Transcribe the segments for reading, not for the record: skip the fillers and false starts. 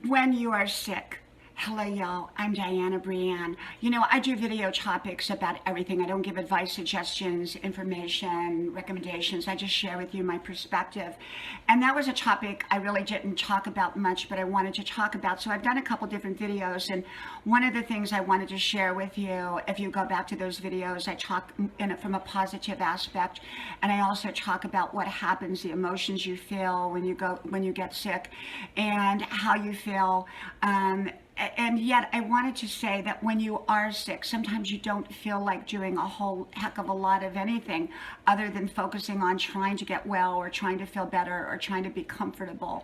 when you are sick. Hello, y'all. I'm Diana Brianne. You know, I do video topics about everything. I don't give advice, suggestions, information, recommendations. I just share with you my perspective. And that was a topic I really didn't talk about much, but I wanted to talk about. So I've done a couple different videos. And one of the things I wanted to share with you, if you go back to those videos, I talk in it from a positive aspect. And I also talk about what happens, the emotions you feel when you get sick, and how you feel. And yet I wanted to say that when you are sick, sometimes you don't feel like doing a whole heck of a lot of anything other than focusing on trying to get well or trying to feel better or trying to be comfortable.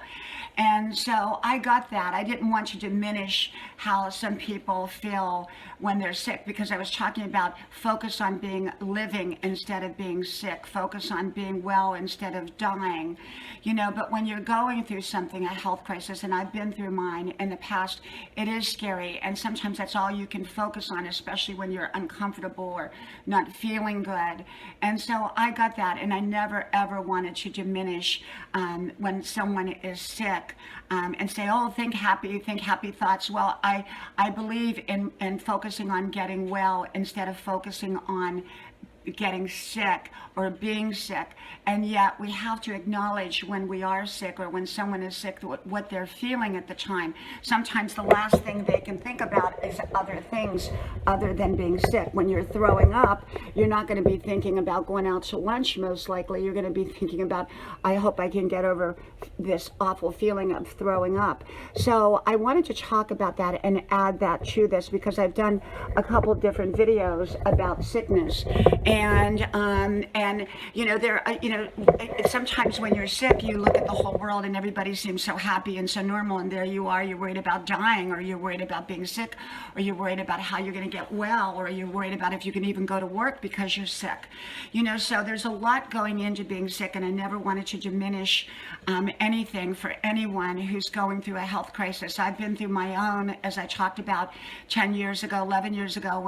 And so I got that. I didn't want to diminish how some people feel when they're sick, because I was talking about focus on being living instead of being sick, focus on being well instead of dying, you know. But when you're going through something, a health crisis, and I've been through mine in the past, it is scary, and sometimes that's all you can focus on, especially when you're uncomfortable or not feeling good. And so I got that, and I never ever wanted to diminish when someone is sick and say, oh, think happy thoughts. Well, I believe in focusing on getting well instead of focusing on getting sick or being sick. And yet we have to acknowledge when we are sick or when someone is sick what they're feeling at the time. Sometimes the last thing they can think about is other things other than being sick. When you're throwing up, you're not going to be thinking about going out to lunch. Most likely you're going to be thinking about, I hope I can get over this awful feeling of throwing up. So I wanted to talk about that and add that to this, because I've done a couple different videos about sickness. And you know, sometimes when you're sick, you look at the whole world and everybody seems so happy and so normal, and there you are, you're worried about dying, or you're worried about being sick, or you're worried about how you're going to get well, or you're worried about if you can even go to work because you're sick. You know, so there's a lot going into being sick, and I never wanted to diminish anything for anyone who's going through a health crisis. I've been through my own, as I talked about 10 years ago, 11 years ago,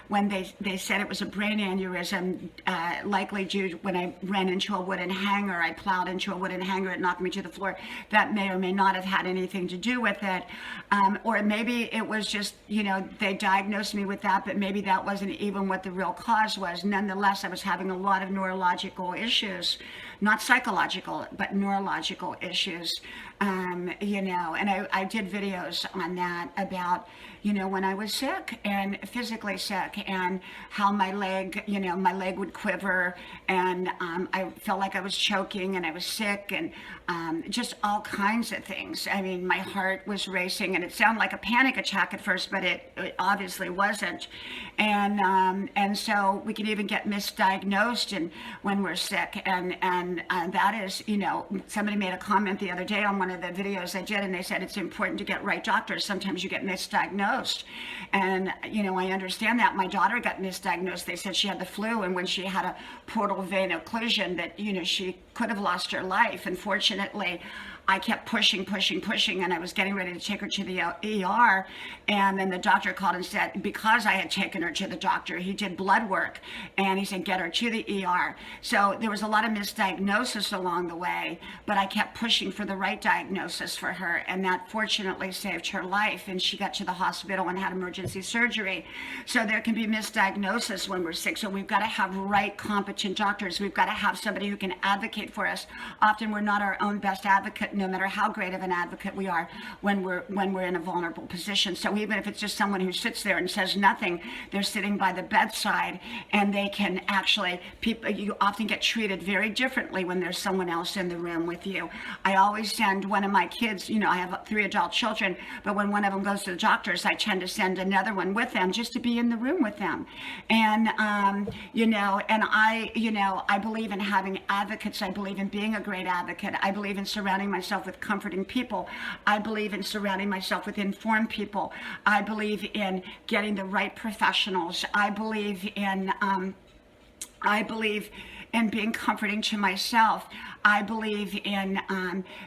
when they said it was a brain aneurysm, likely due when I ran into a wooden hanger. I plowed into a wooden hanger, it knocked me to the floor. That may or may not have had anything to do with it. Or maybe it was just, you know, they diagnosed me with that, but maybe that wasn't even what the real cause was. Nonetheless, I was having a lot of neurological issues, not psychological, but neurological issues. You know, and I did videos on that about, you know, when I was sick and physically sick, and how my leg would quiver, and I felt like I was choking, and I was sick, and just all kinds of things. I mean, my heart was racing, and it sounded like a panic attack at first, but it obviously wasn't. And so we can even get misdiagnosed when we're sick, and that is, you know, somebody made a comment the other day on one of the videos I did, and they said it's important to get right doctors. Sometimes you get misdiagnosed, and you know, I understand that. My daughter got misdiagnosed. They said she had the flu, and when she had a portal vein occlusion, that, you know, she could have lost her life. Unfortunately, I kept pushing, and I was getting ready to take her to the ER, and then the doctor called and said, because I had taken her to the doctor, he did blood work, and he said, get her to the ER. So there was a lot of misdiagnosis along the way, but I kept pushing for the right diagnosis for her, and that fortunately saved her life, and she got to the hospital and had emergency surgery. So there can be misdiagnosis when we're sick, so we've got to have right, competent doctors. We've got to have somebody who can advocate for us. Often we're not our own best advocate, no matter how great of an advocate we are, when we're in a vulnerable position. So even if it's just someone who sits there and says nothing, they're sitting by the bedside, and they can actually, you often get treated very differently when there's someone else in the room with you. I always send one of my kids, you know, I have 3 adult children, but when one of them goes to the doctors, I tend to send another one with them just to be in the room with them. And you know, and I believe in having advocates. I believe in being a great advocate. I believe in surrounding myself with comforting people. I believe in surrounding myself with informed people. I believe in getting the right professionals. I believe in being comforting to myself. I believe in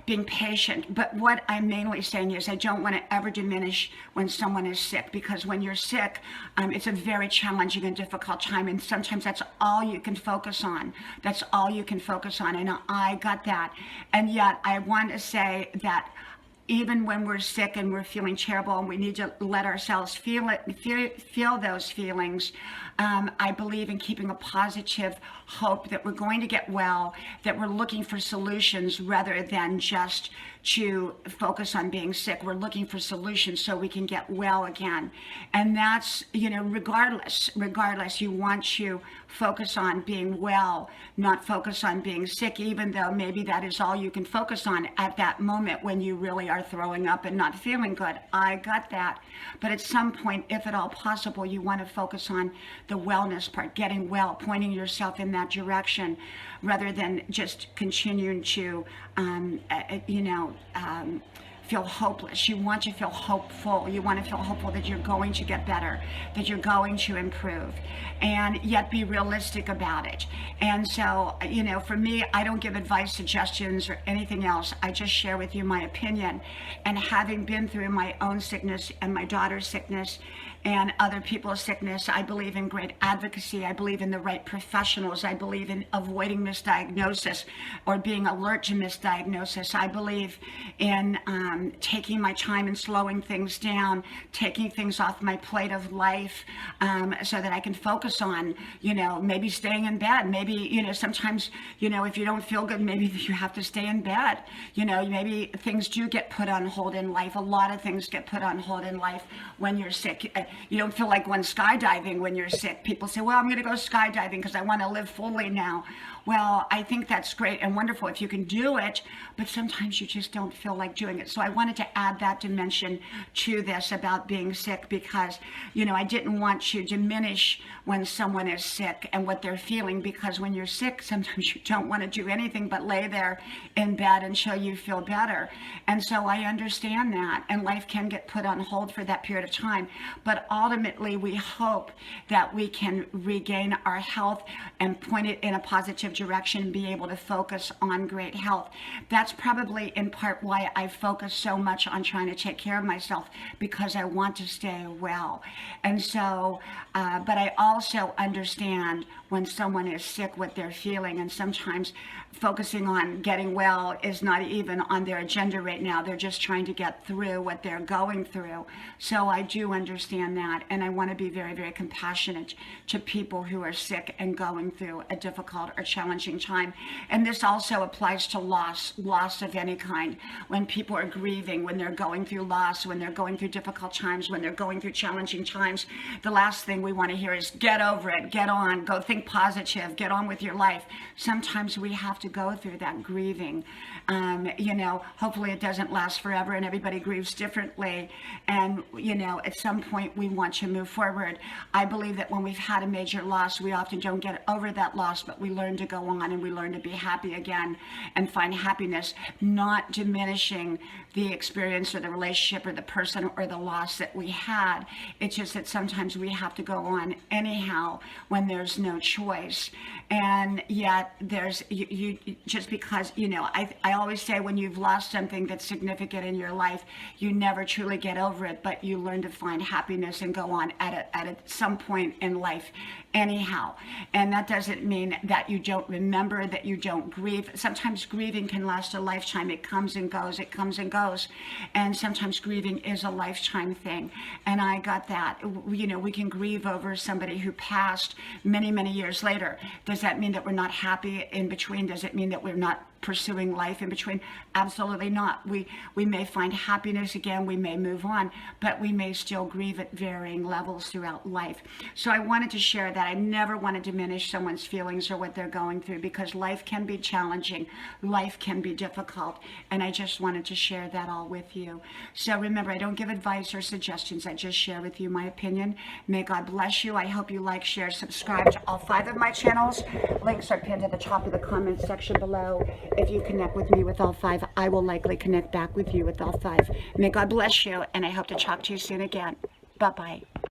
being patient. But what I'm mainly saying is I don't want to ever diminish when someone is sick, because when you're sick, it's a very challenging and difficult time. And sometimes that's all you can focus on. That's all you can focus on. And I got that. And yet I want to say that even when we're sick and we're feeling terrible, and we need to let ourselves feel it, feel those feelings. I believe in keeping a positive hope that we're going to get well, that we're looking for solutions rather than just to focus on being sick. We're looking for solutions so we can get well again. And that's, regardless, you want to focus on being well, not focus on being sick, even though maybe that is all you can focus on at that moment when you really are throwing up and not feeling good. I got that. But at some point, if at all possible, you want to focus on the wellness part, getting well, pointing yourself in that direction, rather than just continuing to, feel hopeless. You want to feel hopeful. You want to feel hopeful that you're going to get better, that you're going to improve, and yet be realistic about it. And so, for me, I don't give advice, suggestions, or anything else. I just share with you my opinion. And having been through my own sickness and my daughter's sickness and other people's sickness, I believe in great advocacy. I believe in the right professionals. I believe in avoiding misdiagnosis or being alert to misdiagnosis. I believe in taking my time and slowing things down, taking things off my plate of life, so that I can focus on, maybe staying in bed. Maybe, sometimes, if you don't feel good, maybe you have to stay in bed. Maybe things do get put on hold in life. A lot of things get put on hold in life when you're sick. You don't feel like going skydiving when you're sick. People say, well, I'm going to go skydiving because I want to live fully now. Well, I think that's great and wonderful if you can do it, but sometimes you just don't feel like doing it. So I wanted to add that dimension to this about being sick because, I didn't want to diminish when someone is sick and what they're feeling, because when you're sick, sometimes you don't want to do anything but lay there in bed until you feel better. And so I understand that, and life can get put on hold for that period of time. But ultimately, we hope that we can regain our health and point it in a positive direction and be able to focus on great health. That's probably in part why I focus so much on trying to take care of myself, because I want to stay well. And so, but I also understand when someone is sick, what they're feeling, and sometimes focusing on getting well is not even on their agenda right now. They're just trying to get through what they're going through. So I do understand that, and I want to be very, very compassionate to people who are sick and going through a difficult or challenging time. And this also applies to loss of any kind. When people are grieving, when they're going through loss, when they're going through difficult times, when they're going through challenging times, the last thing we want to hear is get over it, get on, go think positive, get on with your life. Sometimes we have to go through that grieving. Hopefully it doesn't last forever, and everybody grieves differently. And, at some point we want to move forward. I believe that when we've had a major loss, we often don't get over that loss, but we learn to go on and we learn to be happy again and find happiness, not diminishing the experience or the relationship or the person or the loss that we had. It's just that sometimes we have to go on anyhow when there's no choice. And yet there's, you just because, I always say when you've lost something that's significant in your life, you never truly get over it, but you learn to find happiness and go on at some point in life anyhow. And that doesn't mean that you don't remember, that you don't grieve. Sometimes grieving can last a lifetime. It comes and goes, it comes and goes. And sometimes grieving is a lifetime thing. And I got that. We can grieve over somebody who passed many, many years later. Does that mean that we're not happy in between? Does it mean that we're not pursuing life in between? Absolutely not. We may find happiness again, we may move on, but we may still grieve at varying levels throughout life. So I wanted to share that. I never want to diminish someone's feelings or what they're going through, because life can be challenging, life can be difficult, and I just wanted to share that all with you. So remember, I don't give advice or suggestions, I just share with you my opinion. May God bless you. I hope you like, share, subscribe to all 5 of my channels. Links are pinned at the top of the comment section below. If you connect with me with all 5, I will likely connect back with you with all 5. May God bless you, and I hope to talk to you soon again. Bye-bye.